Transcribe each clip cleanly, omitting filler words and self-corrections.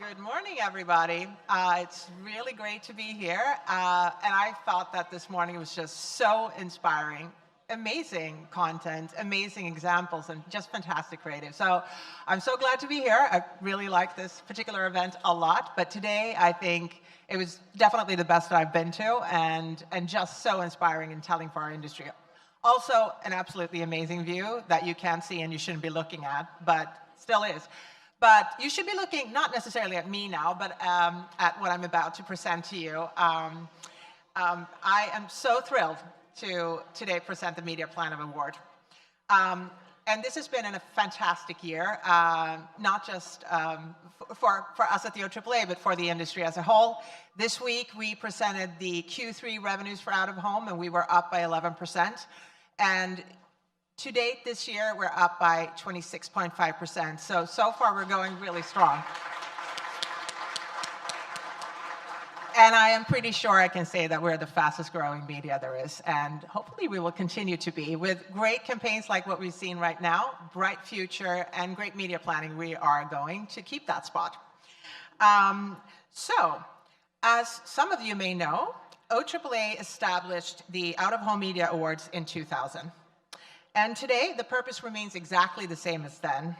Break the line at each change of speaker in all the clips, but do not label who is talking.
Good morning, everybody. It's really great to be here. And I thought that this morning was just so inspiring. Amazing content, amazing examples, and just fantastic creative. So I'm so glad to be here. I really like this particular event a lot. But today, I think it was definitely the best I've been to and just so inspiring and telling for our industry. Also, an absolutely amazing view that you can't see and you shouldn't be looking at, but still is. But you should be looking not necessarily at me now, but at what I'm about to present to you. I am so thrilled to today present the Media Planet Award. And this has been a fantastic year, not just for us at the OAAA, but for the industry as a whole. This week, we presented the Q3 revenues for out-of-home, and we were up by 11%. And to date this year, we're up by 26.5%. So far, we're going really strong. And I am pretty sure I can say that we're the fastest growing media there is. And hopefully we will continue to be. With great campaigns like what we've seen right now, bright future, and great media planning, we are going to keep that spot. So, as some of you may know, OAAA established the Out-of-Home Media Awards in 2000. And today, the purpose remains exactly the same as then.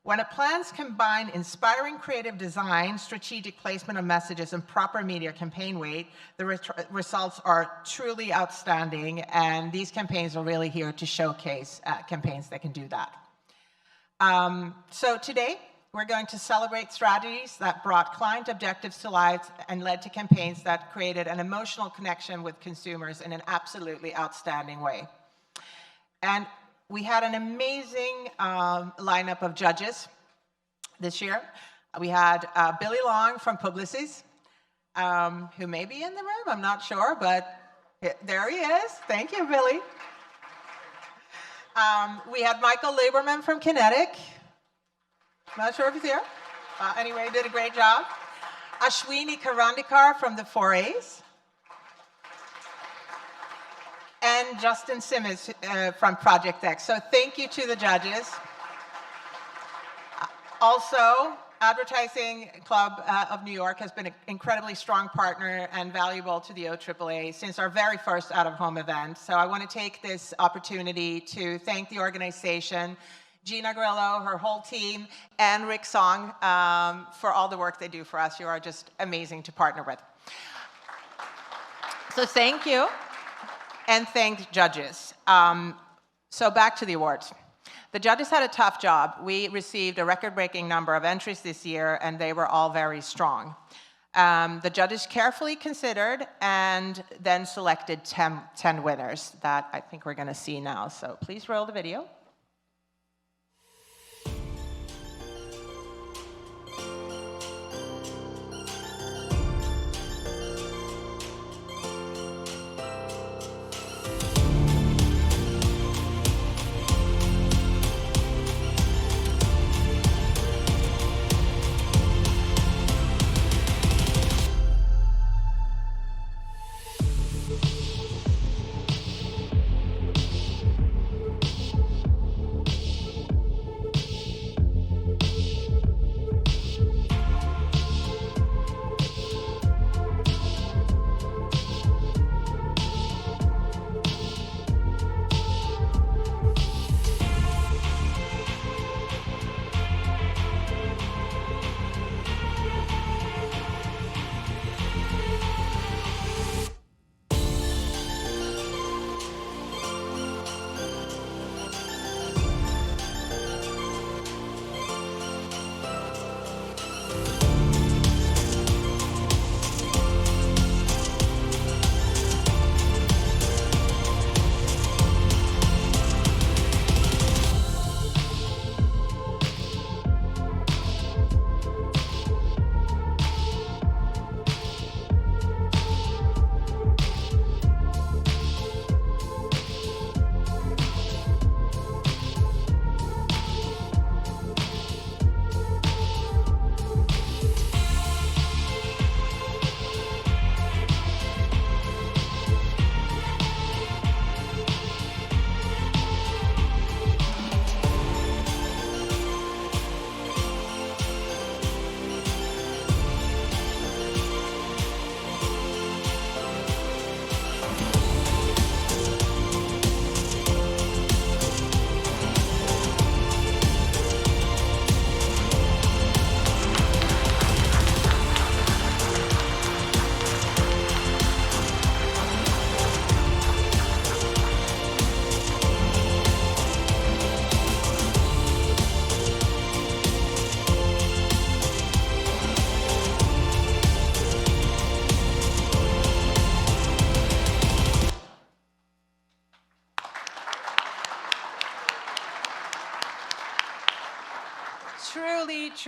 When plans combine inspiring creative design, strategic placement of messages, and proper media campaign weight, the results are truly outstanding, and these campaigns are really here to showcase campaigns that can do that. So today, we're going to celebrate strategies that brought client objectives to life and led to campaigns that created an emotional connection with consumers in an absolutely outstanding way. And we had an amazing lineup of judges this year. We had Billy Long from Publicis, who may be in the room, I'm not sure, but there he is. Thank you, Billy. We had Michael Lieberman from Kinetic. Not sure if he's here. Anyway, he did a great job. Ashwini Karandikar from the 4As. And Justin Simmons from Project X. So thank you to the judges. Also, Advertising Club of New York has been an incredibly strong partner and valuable to the OAAA since our very first out-of-home event. So I want to take this opportunity to thank the organization, Gina Grillo, her whole team, and Rick Song for all the work they do for us. You are just amazing to partner with. So thank you. And thank judges. So back to the awards. The judges had a tough job. We received a record-breaking number of entries this year, and they were all very strong. The judges carefully considered and then selected 10 winners that I think we're going to see now. So please roll the video.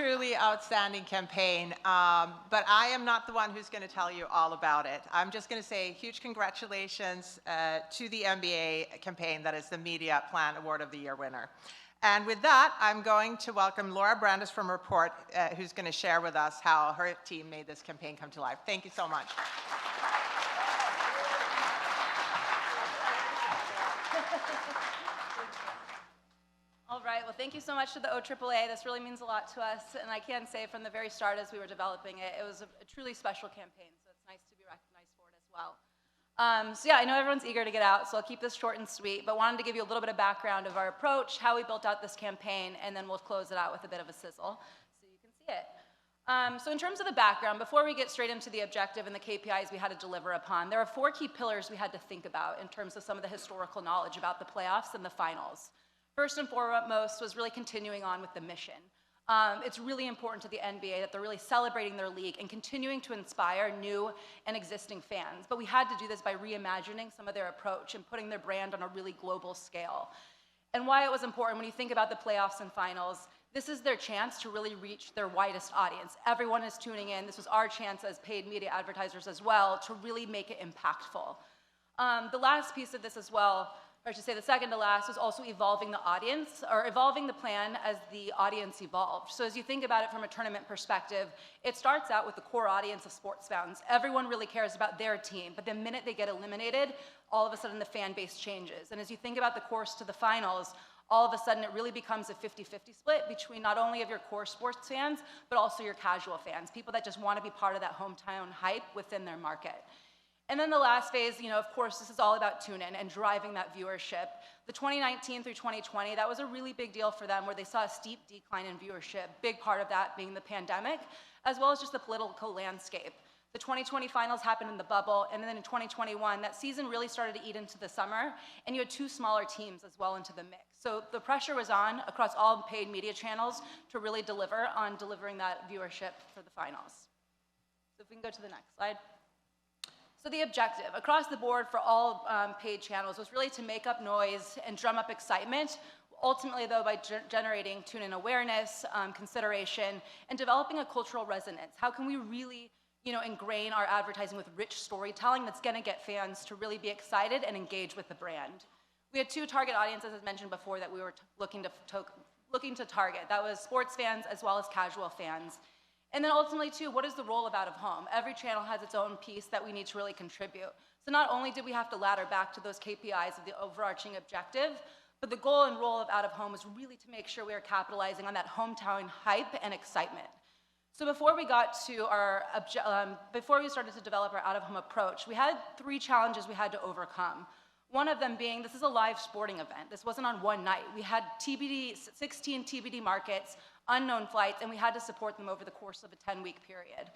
truly outstanding campaign, but I am not the one who's going to tell you all about it. I'm just going to say huge congratulations to the NBA campaign that is the Media Plan Award of the Year winner. And with that, I'm going to welcome Laura Brandis from Report, who's going to share with us how her team made this campaign come to life. Thank you so much.
All right, well, thank you so much to the OAAA. This really means a lot to us, and I can say from the very start as we were developing it, it was a truly special campaign, so it's nice to be recognized for it as well. So yeah, I know everyone's eager to get out, so I'll keep this short and sweet, but wanted to give you a little bit of background of our approach, how we built out this campaign, and then we'll close it out with a bit of a sizzle so you can see it. So in terms of the background, before we get straight into the objective and the KPIs we had to deliver upon, there are 4 key pillars we had to think about in terms of some of the historical knowledge about the playoffs and the finals. First and foremost was really continuing on with the mission. It's really important to the NBA that they're really celebrating their league and continuing to inspire new and existing fans. But we had to do this by reimagining some of their approach and putting their brand on a really global scale. And why it was important, when you think about the playoffs and finals, this is their chance to really reach their widest audience. Everyone is tuning in. This was our chance as paid media advertisers as well to really make it impactful. The last piece of this as well, or I should say the second to last, was also evolving the audience, or evolving the plan as the audience evolved. So as you think about it from a tournament perspective, it starts out with the core audience of sports fans. Everyone really cares about their team, but the minute they get eliminated, all of a sudden the fan base changes. And as you think about the course to the finals, all of a sudden it really becomes a 50-50 split between not only of your core sports fans, but also your casual fans, people that just want to be part of that hometown hype within their market. And then the last phase, of course, this is all about tune-in and driving that viewership. The 2019 through 2020, that was a really big deal for them, where they saw a steep decline in viewership, big part of that being the pandemic, as well as just the political landscape. The 2020 finals happened in the bubble, and then in 2021, that season really started to eat into the summer, and you had 2 smaller teams as well into the mix. So the pressure was on across all paid media channels to really deliver on delivering that viewership for the finals. So if we can go to the next slide. So the objective across the board for all paid channels was really to make up noise and drum up excitement, ultimately though by generating tune-in awareness, consideration, and developing a cultural resonance. How can we really ingrain our advertising with rich storytelling that's going to get fans to really be excited and engage with the brand? We had 2 target audiences, as mentioned before, that we were looking to target. That was sports fans as well as casual fans. And then ultimately, too, what is the role of out-of-home? Every channel has its own piece that we need to really contribute. So not only did we have to ladder back to those KPIs of the overarching objective, but the goal and role of out-of-home was really to make sure we are capitalizing on that hometown hype and excitement. So before we got to before we started to develop our out-of-home approach, we had 3 challenges we had to overcome. One of them being, this is a live sporting event. This wasn't on one night. We had 16 TBD markets, unknown flights, and we had to support them over the course of a 10-week period.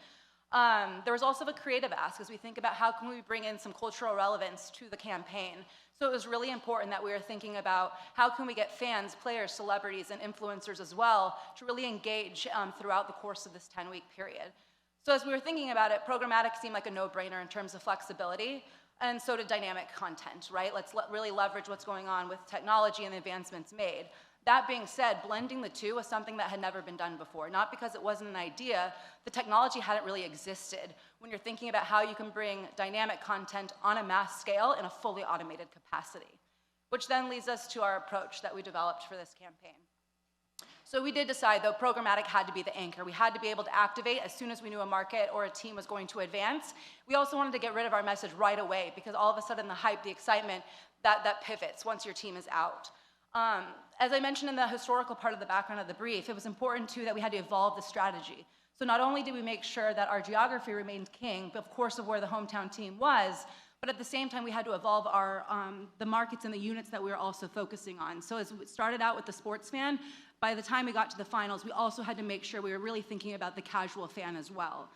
There was also a creative ask as we think about how can we bring in some cultural relevance to the campaign. So it was really important that we were thinking about how can we get fans, players, celebrities, and influencers as well to really engage throughout the course of this 10-week period. So as we were thinking about it, programmatic seemed like a no-brainer in terms of flexibility, and so did dynamic content, right? Let's really leverage what's going on with technology and the advancements made. That being said, blending the 2 was something that had never been done before. Not because it wasn't an idea, the technology hadn't really existed when you're thinking about how you can bring dynamic content on a mass scale in a fully automated capacity, which then leads us to our approach that we developed for this campaign. So we did decide, though, programmatic had to be the anchor. We had to be able to activate as soon as we knew a market or a team was going to advance. We also wanted to get rid of our message right away because all of a sudden the hype, the excitement, that pivots once your team is out. As I mentioned in the historical part of the background of the brief, it was important, too, that we had to evolve the strategy. So not only did we make sure that our geography remained king, but of course of where the hometown team was, but at the same time we had to evolve our the markets and the units that we were also focusing on. So as we started out with the sports fan, by the time we got to the finals, we also had to make sure we were really thinking about the casual fan as well.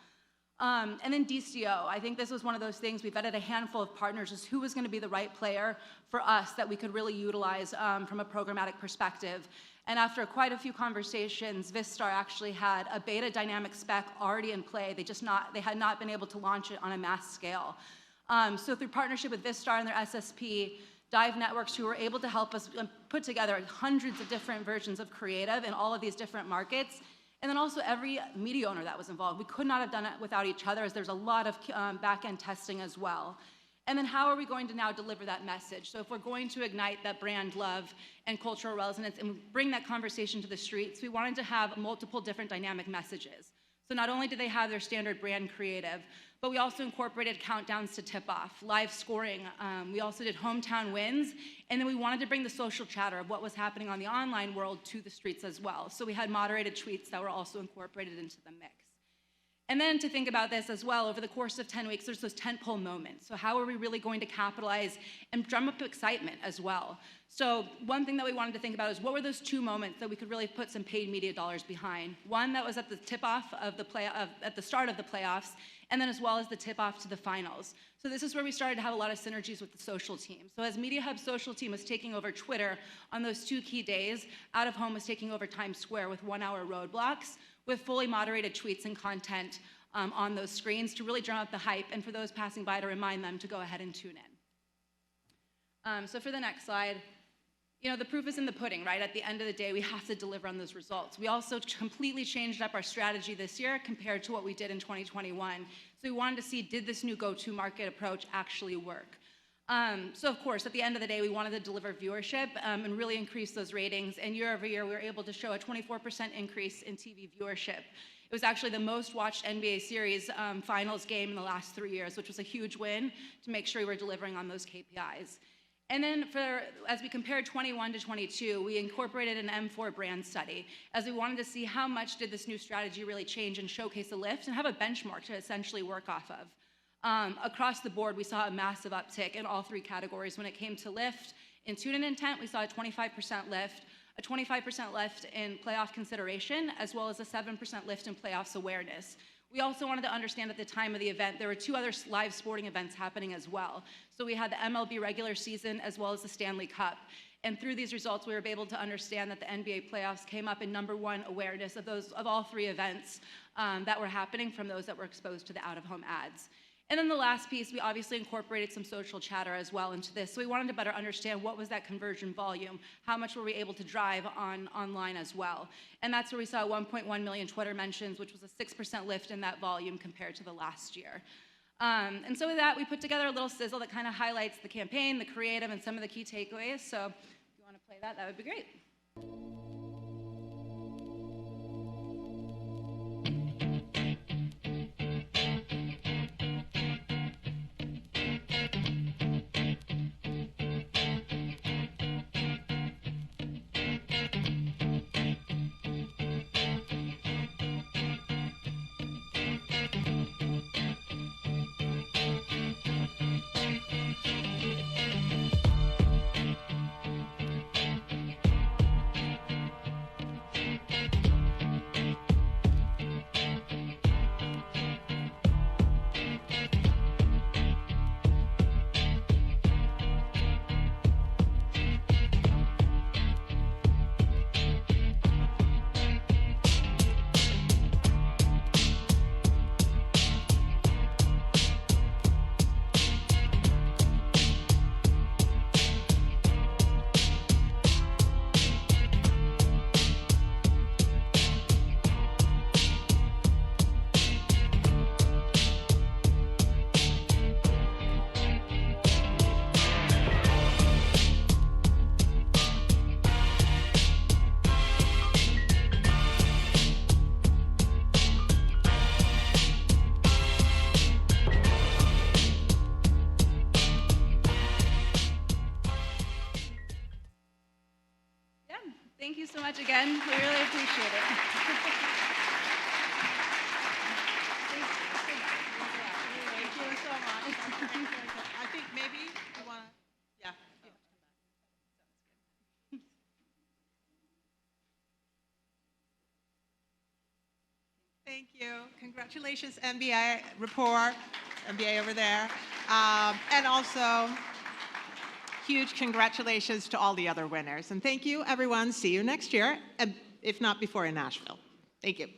And then DCO, I think this was one of those things, we vetted a handful of partners as who was going to be the right player for us that we could really utilize from a programmatic perspective. And after quite a few conversations, Vistar actually had a beta dynamic spec already in play. They had not been able to launch it on a mass scale. So through partnership with Vistar and their SSP, Dive Networks, who were able to help us put together hundreds of different versions of creative in all of these different markets. And then also every media owner that was involved. We could not have done it without each other, as there's a lot of back-end testing as well. And then how are we going to now deliver that message? So if we're going to ignite that brand love and cultural resonance and bring that conversation to the streets, we wanted to have multiple different dynamic messages. So not only did they have their standard brand creative, but we also incorporated countdowns to tip off, live scoring. We also did hometown wins, and then we wanted to bring the social chatter of what was happening on the online world to the streets as well. So we had moderated tweets that were also incorporated into the mix. And then to think about this as well, over the course of 10 weeks, there's those tentpole moments. So how are we really going to capitalize and drum up excitement as well? So one thing that we wanted to think about is what were those 2 moments that we could really put some paid media dollars behind? One that was at the tip-off of at the start of the playoffs, and then as well as the tip-off to the finals. So this is where we started to have a lot of synergies with the social team. So as Media Hub's social team was taking over Twitter on those 2 key days, Out of Home was taking over Times Square with 1-hour roadblocks, with fully moderated tweets and content on those screens to really drum up the hype, and for those passing by to remind them to go ahead and tune in. So for the next slide, the proof is in the pudding, right? At the end of the day, we have to deliver on those results. We also completely changed up our strategy this year compared to what we did in 2021. So we wanted to see, did this new go-to-market approach actually work? So of course, at the end of the day, we wanted to deliver viewership and really increase those ratings. And year over year, we were able to show a 24% increase in TV viewership. It was actually the most watched NBA series finals game in the last 3 years, which was a huge win to make sure we were delivering on those KPIs. And then as we compared 21 to 22, we incorporated an M4 brand study, as we wanted to see how much did this new strategy really change and showcase a lift and have a benchmark to essentially work off of. Across the board, we saw a massive uptick in all 3 categories. When it came to lift, in tune-in intent, we saw a 25% lift, a 25% lift in playoff consideration, as well as a 7% lift in playoffs awareness. We also wanted to understand at the time of the event, there were 2 other live sporting events happening as well. So we had the MLB regular season as well as the Stanley Cup. And through these results, we were able to understand that the NBA playoffs came up in #1 awareness of all 3 events that were happening from those that were exposed to the out-of-home ads. And then the last piece, we obviously incorporated some social chatter as well into this. So we wanted to better understand what was that conversion volume, how much were we able to drive online as well. And that's where we saw 1.1 million Twitter mentions, which was a 6% lift in that volume compared to the last year. And so with that, we put together a little sizzle that kind of highlights the campaign, the creative, and some of the key takeaways. So if you want to play that, that would be great. Thank you so much again. We really appreciate it.
Thank you so much. I think maybe you want to, yeah. Thank you. Congratulations, NBA report, NBA over there. And also, huge congratulations to all the other winners. And thank you, everyone. See you next year, if not before in Nashville. Thank you.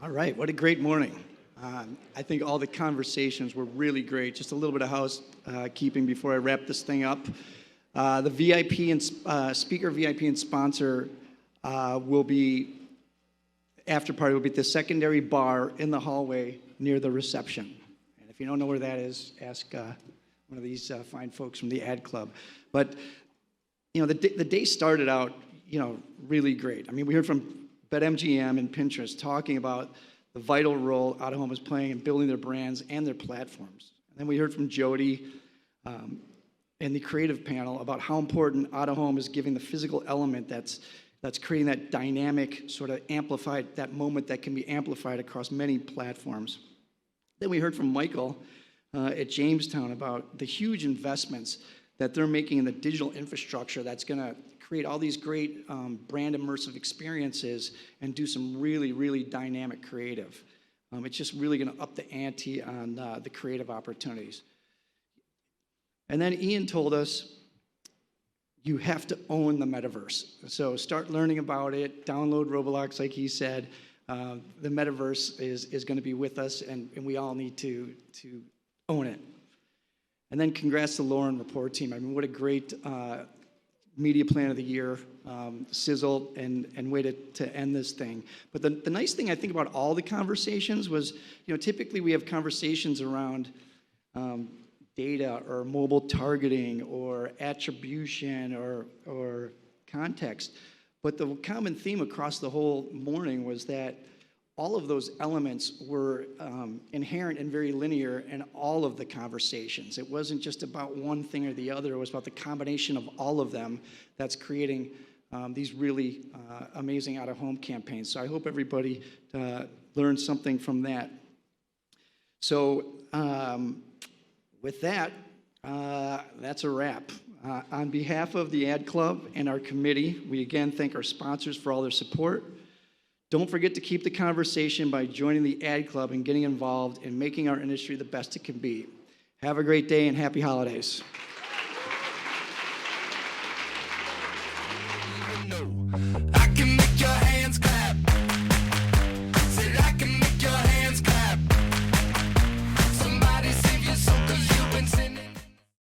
All right, what a great morning. I think all the conversations were really great. Just a little bit of housekeeping before I wrap this thing up. The VIP and speaker VIP and sponsor will be, after party will be at the secondary bar in the hallway near the reception. And if you don't know where that is, ask one of these fine folks from the ad club. But, the day started out, really great. I mean, we heard from BetMGM and Pinterest talking about the vital role out-of-home is playing in building their brands and their platforms. And then we heard from Jody in the creative panel about how important out-of-home is giving the physical element that's creating that dynamic sort of amplified, that moment that can be amplified across many platforms. Then we heard from Michael at Jamestown about the huge investments that they're making in the digital infrastructure that's going to create all these great brand immersive experiences and do some really, really dynamic creative. It's just really going to up the ante on the creative opportunities. And then Ian told us, you have to own the metaverse. So start learning about it, download Roblox, like he said. The metaverse is going to be with us, and we all need to own it. And then congrats to Lauren Report Team. I mean, what a great media plan of the year, sizzle, and way to end this thing. But the nice thing I think about all the conversations was, typically we have conversations around data or mobile targeting or attribution or context. But the common theme across the whole morning was that all of those elements were inherent and very linear in all of the conversations. It wasn't just about one thing or the other. It was about the combination of all of them that's creating these really amazing out-of-home campaigns. So I hope everybody learned something from that. So with that, that's a wrap. On behalf of the Ad Club and our committee, we again thank our sponsors for all their support. Don't forget to keep the conversation by joining the Ad Club and getting involved in making our industry the best it can be. Have a great day and happy holidays.